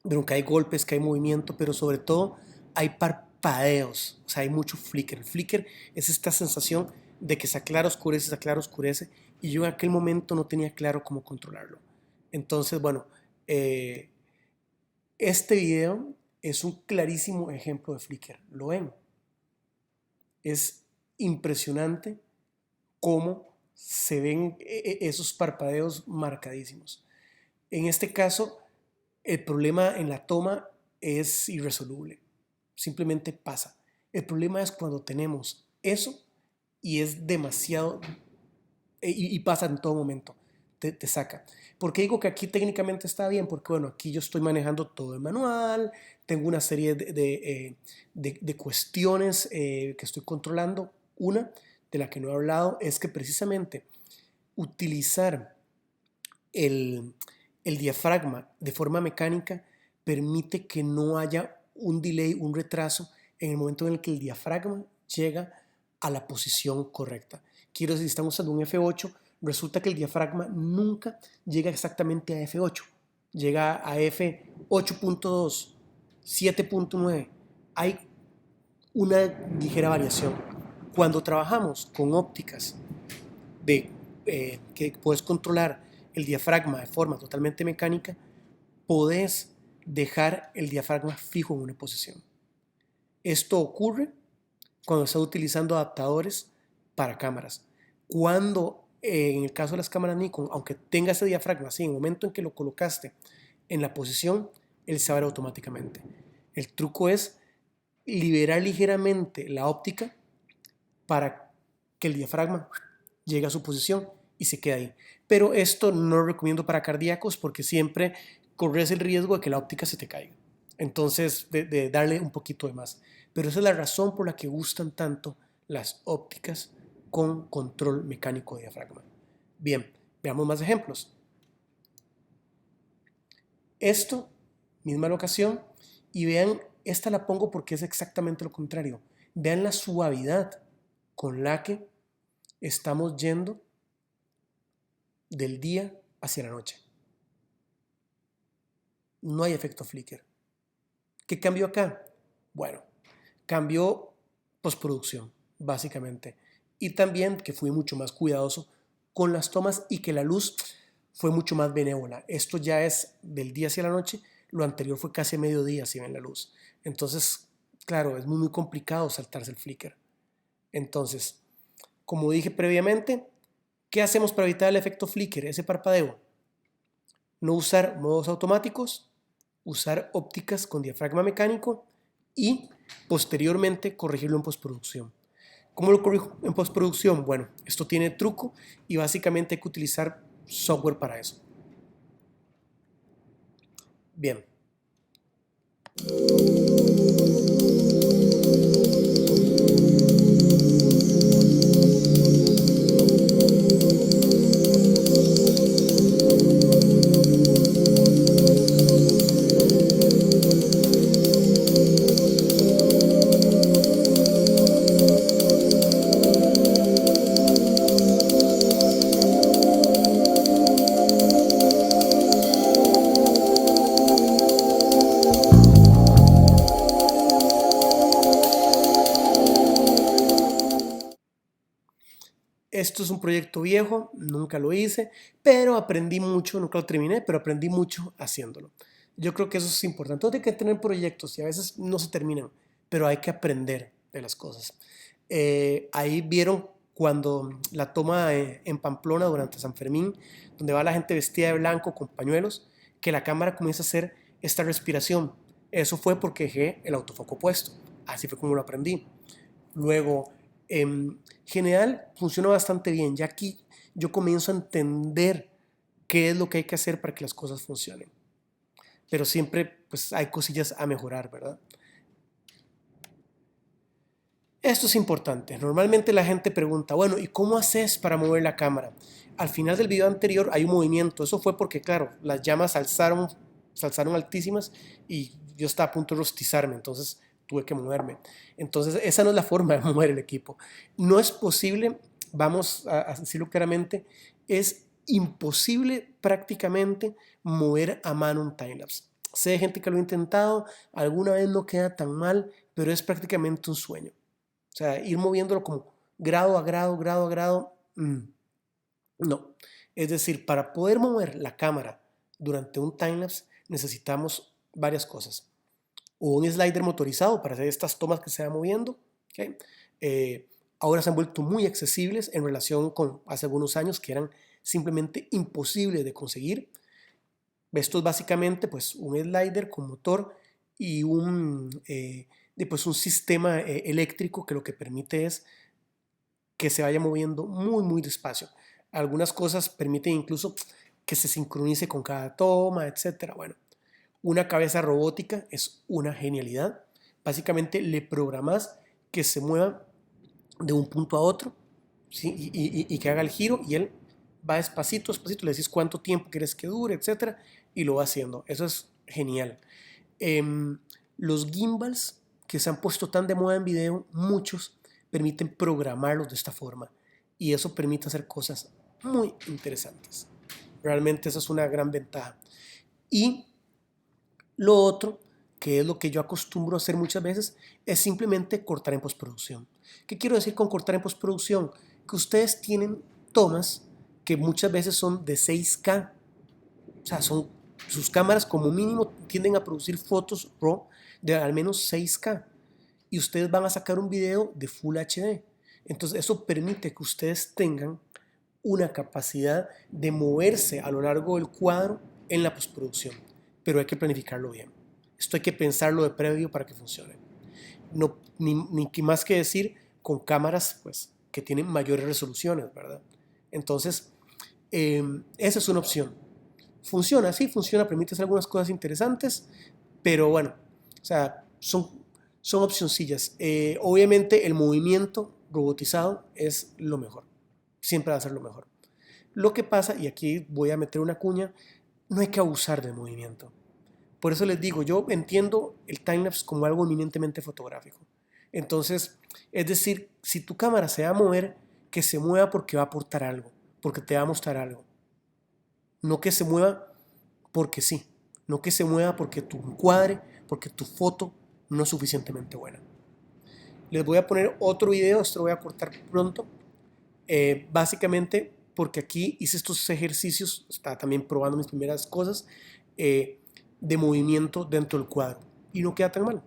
pero que hay golpes, que hay movimiento, pero sobre todo hay parpadeos, o sea, hay mucho flicker. El flicker es esta sensación de que se aclara, oscurece, se aclara, oscurece, y yo en aquel momento no tenía claro cómo controlarlo. Entonces, bueno, eh, este video es un clarísimo ejemplo de flicker. ¿Lo ven? Es impresionante cómo se ven esos parpadeos marcadísimos. En este caso, el problema en la toma es irresoluble. Simplemente pasa. El problema es cuando tenemos eso y es demasiado y pasa en todo momento. Te saca. ¿Por qué digo que aquí técnicamente está bien? Porque bueno, aquí yo estoy manejando todo el manual, tengo una serie de cuestiones que estoy controlando. Una de la que no he hablado es que precisamente utilizar el, el diafragma de forma mecánica permite que no haya un delay, un retraso en el momento en el que el diafragma llega a la posición correcta. Quiero decir, si estamos usando un F8, resulta que el diafragma nunca llega exactamente a F8, llega a F8.2, 7.9. Hay una ligera variación. Cuando trabajamos con ópticas que puedes controlar el diafragma de forma totalmente mecánica, podés dejar el diafragma fijo en una posición. Esto ocurre cuando estás utilizando adaptadores para cámaras. Cuando, en el caso de las cámaras Nikon, aunque tenga ese diafragma así, en el momento en que lo colocaste en la posición, él se abre automáticamente. El truco es liberar ligeramente la óptica para que el diafragma llegue a su posición y se quede ahí. Pero esto no lo recomiendo para cardíacos porque siempre corres el riesgo de que la óptica se te caiga. Entonces, de darle un poquito de más. Pero esa es la razón por la que gustan tanto las ópticas con control mecánico de diafragma. Bien, veamos más ejemplos. Esto, misma locación, y vean, esta la pongo porque es exactamente lo contrario. Vean la suavidad con la que estamos yendo del día hacia la noche. No hay efecto flicker. ¿Qué cambió acá? Bueno, cambió postproducción, básicamente. Y también que fui mucho más cuidadoso con las tomas y que la luz fue mucho más benévola. Esto ya es del día hacia la noche, lo anterior fue casi a mediodía si ven la luz. Entonces, claro, es muy complicado saltarse el flicker. Entonces, como dije previamente, ¿qué hacemos para evitar el efecto flicker, ese parpadeo? No usar modos automáticos, usar ópticas con diafragma mecánico y posteriormente corregirlo en postproducción. ¿Cómo lo corrijo en postproducción? Bueno, esto tiene truco y básicamente hay que utilizar software para eso. Bien. Esto es un proyecto viejo, nunca lo hice, pero aprendí mucho, nunca lo terminé, pero aprendí mucho haciéndolo. Yo creo que eso es importante. Hay que tener proyectos y a veces no se terminan, pero hay que aprender de las cosas. Ahí vieron cuando la toma en Pamplona durante San Fermín, donde va la gente vestida de blanco con pañuelos, que la cámara comienza a hacer esta respiración. Eso fue porque dejé el autofoco puesto. Así fue como lo aprendí. Luego, en general funciona bastante bien. Ya aquí yo comienzo a entender qué es lo que hay que hacer para que las cosas funcionen. Pero siempre pues hay cosillas a mejorar, ¿verdad? Esto es importante. Normalmente la gente pregunta, bueno, ¿y cómo haces para mover la cámara? Al final del video anterior hay un movimiento. Eso fue porque, claro, las llamas se alzaron altísimas y yo estaba a punto de rostizarme, entonces tuve que moverme. Entonces esa no es la forma de mover el equipo. No es posible, vamos a decirlo claramente, es imposible prácticamente mover a mano un timelapse. Sé de gente que lo ha intentado, alguna vez no queda tan mal, pero es prácticamente un sueño. O sea, ir moviéndolo como grado a grado, grado a grado, no. Es decir, para poder mover la cámara durante un timelapse necesitamos varias cosas. O un slider motorizado para hacer estas tomas que se van moviendo. ¿Okay? Ahora se han vuelto muy accesibles en relación con hace algunos años que eran simplemente imposibles de conseguir. Esto es básicamente pues, un slider con motor y un sistema eléctrico que lo que permite es que se vaya moviendo muy, muy despacio. Algunas cosas permiten incluso que se sincronice con cada toma, etc. Bueno, una cabeza robótica es una genialidad. Básicamente le programas que se mueva de un punto a otro, ¿sí? y que haga el giro y él va despacito, despacito, le decís cuánto tiempo quieres que dure, etc. y lo va haciendo. Eso es genial. Los gimbals que se han puesto tan de moda en video, muchos permiten programarlos de esta forma y eso permite hacer cosas muy interesantes. Realmente esa es una gran ventaja. Y lo otro, que es lo que yo acostumbro a hacer muchas veces, es simplemente cortar en postproducción. ¿Qué quiero decir con cortar en postproducción? Que ustedes tienen tomas que muchas veces son de 6K. O sea, sus cámaras como mínimo tienden a producir fotos RAW de al menos 6K. Y ustedes van a sacar un video de Full HD. Entonces eso permite que ustedes tengan una capacidad de moverse a lo largo del cuadro en la postproducción. Pero hay que planificarlo bien. Esto hay que pensarlo de previo para que funcione. No, ni más que decir con cámaras pues, que tienen mayores resoluciones, ¿verdad? Entonces, esa es una opción. Funciona, sí, funciona, permite hacer algunas cosas interesantes, pero bueno, o sea, son opcioncillas. Obviamente el movimiento robotizado es lo mejor. Siempre va a ser lo mejor. Lo que pasa, y aquí voy a meter una cuña, no hay que abusar del movimiento. Por eso les digo, yo entiendo el timelapse como algo eminentemente fotográfico. Entonces, es decir, si tu cámara se va a mover, que se mueva porque va a aportar algo, porque te va a mostrar algo. No que se mueva porque sí, no que se mueva porque tu encuadre, porque tu foto no es suficientemente buena. Les voy a poner otro video, esto lo voy a cortar pronto, básicamente porque aquí hice estos ejercicios, estaba también probando mis primeras cosas de movimiento dentro del cuadro y no queda tan mal.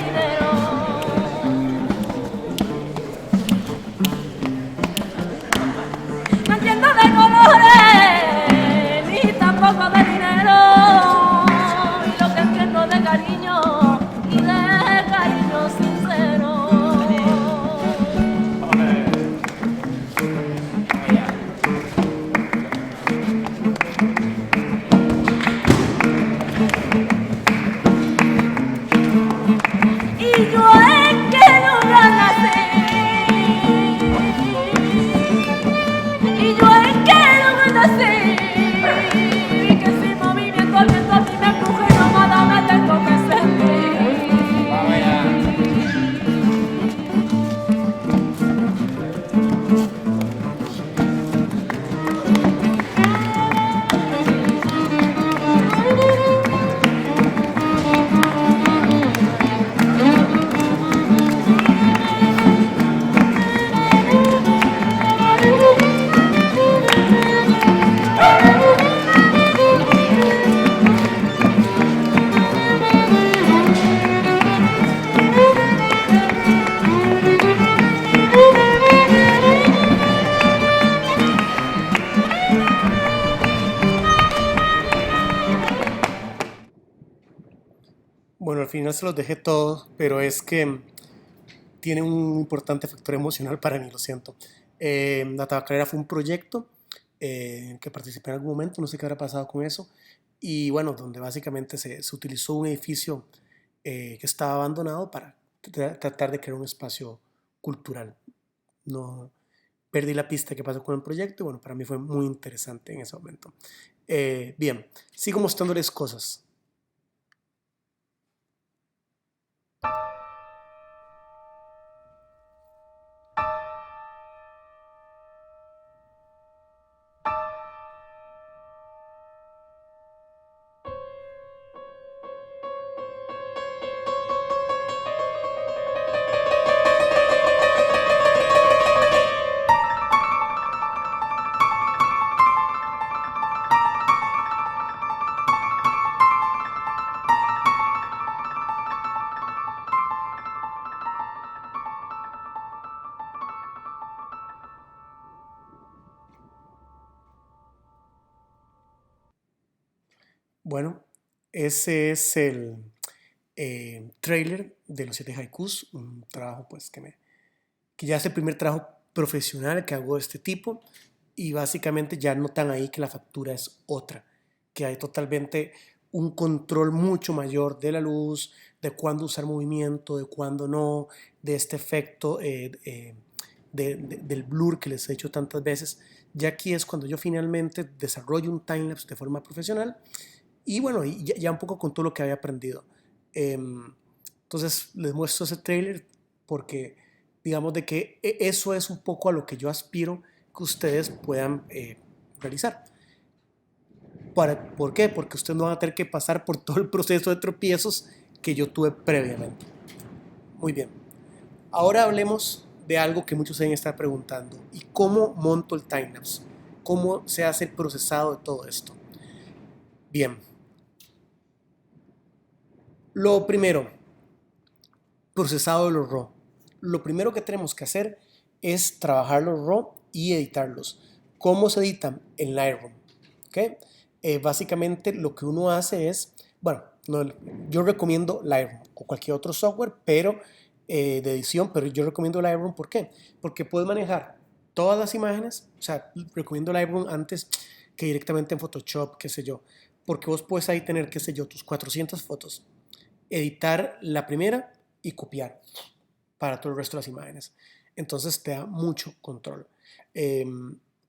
dinero. No entiendo de colores, ni tampoco de dinero. Y lo que entiendo de cariño, y de cariño sincero. Y yo es que nunca nací. Y yo es que nunca nací. Y que sin movimiento el viento a mí me empuje y no nada me tengo que sentir. Bueno, al final se los dejé todos, pero es que tiene un importante factor emocional para mí, lo siento. La tabacalera fue un proyecto en que participé en algún momento, no sé qué habrá pasado con eso, y bueno, donde básicamente se utilizó un edificio que estaba abandonado para tratar de crear un espacio cultural. No perdí la pista de qué pasó con el proyecto y bueno, para mí fue muy interesante en ese momento. Bien, sigo mostrándoles cosas. Bueno, ese es el trailer de los 7 haikus, un trabajo pues que ya es el primer trabajo profesional que hago de este tipo y básicamente ya notan ahí que la factura es otra, que hay totalmente un control mucho mayor de la luz, de cuándo usar movimiento, de cuándo no, de este efecto del blur que les he dicho tantas veces. Ya aquí es cuando yo finalmente desarrollo un timelapse de forma profesional y bueno, y ya un poco con todo lo que había aprendido. Entonces les muestro ese trailer porque digamos de que eso es un poco a lo que yo aspiro que ustedes puedan realizar. ¿Por qué? Porque ustedes no van a tener que pasar por todo el proceso de tropiezos que yo tuve previamente. Muy bien. Ahora hablemos de algo que muchos deben estar preguntando. ¿Y cómo monto el timelapse? ¿Cómo se hace el procesado de todo esto? Bien. Lo primero, procesado de los RAW. Lo primero que tenemos que hacer es trabajar los RAW y editarlos. ¿Cómo se editan? En Lightroom. ¿Okay? Básicamente lo que uno hace es, bueno, no, yo recomiendo Lightroom o cualquier otro software pero de edición, pero yo recomiendo Lightroom. ¿Por qué? Porque puedes manejar todas las imágenes, o sea, recomiendo Lightroom antes que directamente en Photoshop, qué sé yo, porque vos puedes ahí tener, qué sé yo, tus 400 fotos, editar la primera y copiar para todo el resto de las imágenes. Entonces te da mucho control.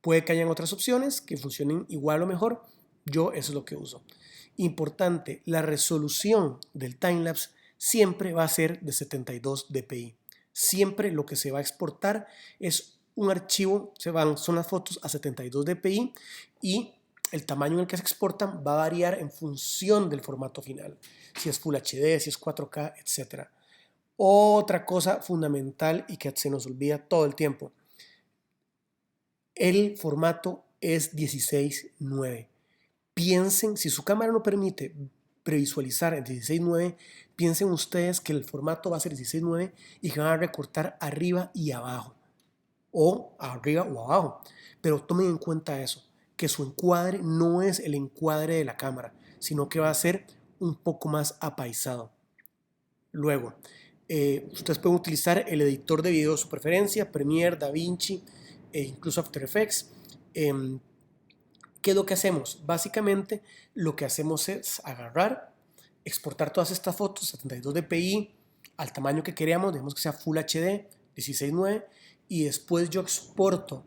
Puede que hayan otras opciones que funcionen igual o mejor. Yo eso es lo que uso. Importante, la resolución del timelapse siempre va a ser de 72 dpi. Siempre lo que se va a exportar es un archivo, son las fotos a 72 dpi y el tamaño en el que se exportan va a variar en función del formato final. Si es Full HD, si es 4K, etc. Otra cosa fundamental y que se nos olvida todo el tiempo. El formato es 16:9. Piensen, si su cámara no permite previsualizar el 16:9, piensen ustedes que el formato va a ser 16:9 y que van a recortar arriba y abajo, o arriba o abajo. Pero tomen en cuenta eso, que su encuadre no es el encuadre de la cámara, sino que va a ser un poco más apaisado. Luego, ustedes pueden utilizar el editor de video de su preferencia, Premiere, DaVinci e incluso After Effects. ¿Qué es lo que hacemos? Básicamente lo que hacemos es agarrar, exportar todas estas fotos a 32 dpi al tamaño que queramos, digamos que sea Full HD 16:9, y después yo exporto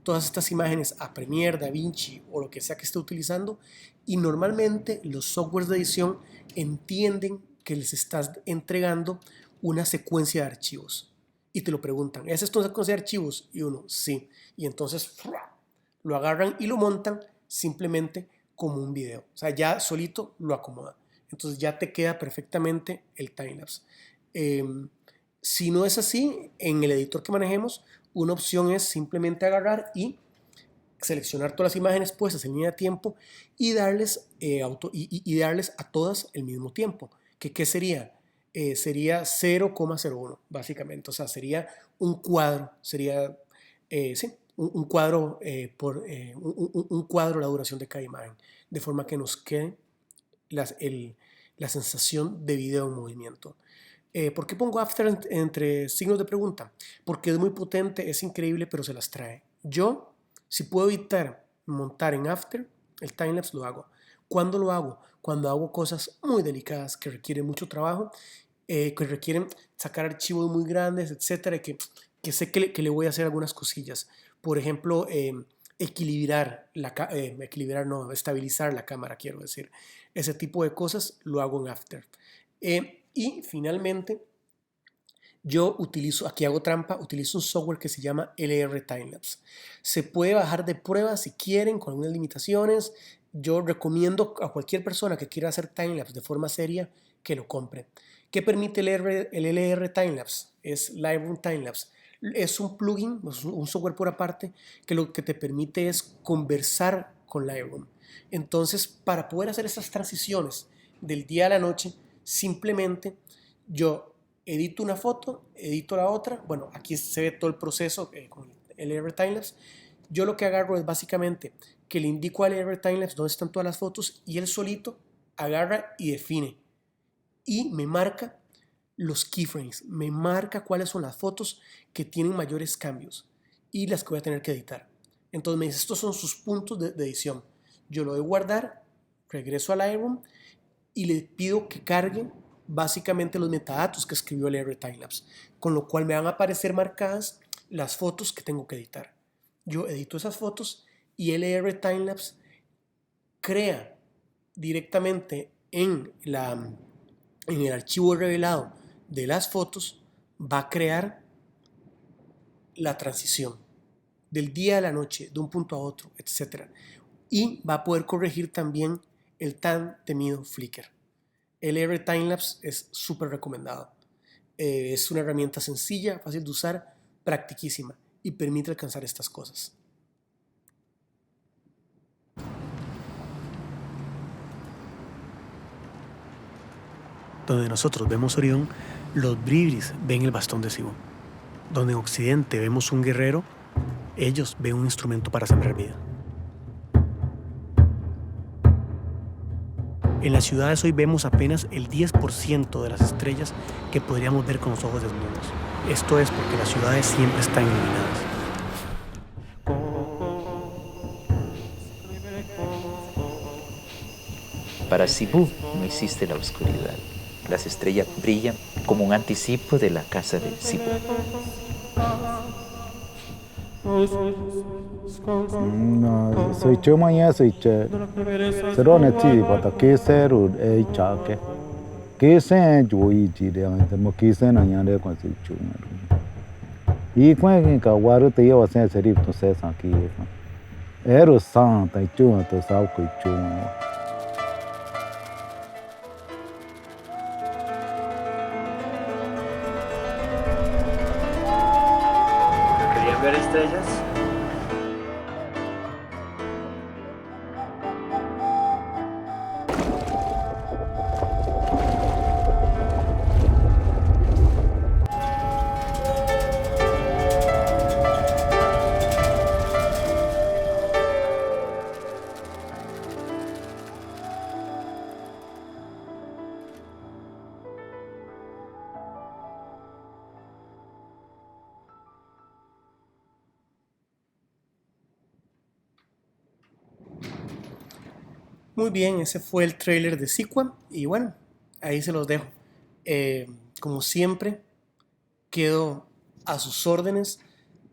todas estas imágenes a Premiere, DaVinci o lo que sea que esté utilizando, y normalmente los softwares de edición entienden que les estás entregando una secuencia de archivos y te lo preguntan, ¿es esto una secuencia de archivos? Y uno, sí, y entonces lo agarran y lo montan simplemente como un video, o sea, ya solito lo acomoda, entonces ya te queda perfectamente el timelapse. Si no es así, en el editor que manejemos, una opción es simplemente agarrar y seleccionar todas las imágenes puestas en línea de tiempo y darles, darles a todas el mismo tiempo. ¿Qué sería? Sería 0,01 básicamente, o sea, sería un cuadro, sería sí, un cuadro un cuadro la duración de cada imagen, de forma que nos quede la sensación de video en movimiento. ¿Por qué pongo After entre signos de pregunta? Porque es muy potente, es increíble, pero se las trae. Yo, si puedo evitar montar en After el timelapse, lo hago. ¿Cuándo lo hago? Cuando hago cosas muy delicadas que requieren mucho trabajo, que requieren sacar archivos muy grandes, etcétera, y que sé que le voy a hacer algunas cosillas. Por ejemplo, estabilizar la cámara, quiero decir. Ese tipo de cosas lo hago en After. Y finalmente, yo utilizo, aquí hago trampa, utilizo un software que se llama LR Timelapse. Se puede bajar de prueba si quieren, con algunas limitaciones. Yo recomiendo a cualquier persona que quiera hacer timelapse de forma seria que lo compre. ¿Qué permite el LR Timelapse? Es Lightroom Timelapse. Es un plugin, un software por aparte, que lo que te permite es conversar con Lightroom. Entonces, para poder hacer esas transiciones del día a la noche, simplemente yo edito una foto, edito la otra. Bueno, aquí se ve todo el proceso con el LR Timelapse. Yo lo que agarro es básicamente que le indico al LR Timelapse dónde están todas las fotos y él solito agarra y define y me marca los keyframes, me marca cuáles son las fotos que tienen mayores cambios y las que voy a tener que editar. Entonces me dice, estos son sus puntos de edición. Yo lo doy guardar, regreso a Lightroom y le pido que cargue básicamente los metadatos que escribió el LR Timelapse, con lo cual me van a aparecer marcadas las fotos que tengo que editar. Yo edito esas fotos y el LR Timelapse crea directamente en el archivo revelado de las fotos, va a crear la transición del día a la noche, de un punto a otro, etc. Y va a poder corregir también el tan temido flicker. El LR Timelapse es súper recomendado. Es una herramienta sencilla, fácil de usar, practiquísima y permite alcanzar estas cosas. Donde nosotros vemos Orión, los bribris ven el bastón de Cibú. Donde en Occidente vemos un guerrero, ellos ven un instrumento para sembrar vida. En las ciudades hoy vemos apenas el 10% de las estrellas que podríamos ver con los ojos desnudos. Esto es porque las ciudades siempre están iluminadas. Para Cibú no existe la oscuridad. Las estrellas brillan como un anticipo de la casa de Cibú. Soy chumaya, soy che. Serone ti pata que seru e chake. Que sen joi ji de an mo que sen na yan de kwa soy chuma. Y kwen ka waru te yo sen seri to se san ki. Ero san tai chuma to sa ko chuma. ¿Querían ver estrellas? Muy bien, ese fue el trailer de Sequam y bueno, ahí se los dejo. Como siempre, quedo a sus órdenes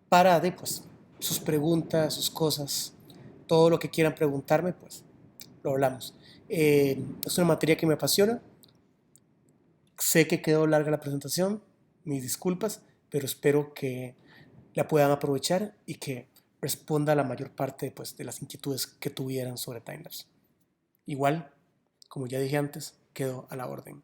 para pues, sus preguntas, sus cosas, todo lo que quieran preguntarme, pues lo hablamos. Es una materia que me apasiona. Sé que quedó larga la presentación, mis disculpas, pero espero que la puedan aprovechar y que responda a la mayor parte pues, de las inquietudes que tuvieran sobre timelapse. Igual, como ya dije antes, quedo a la orden.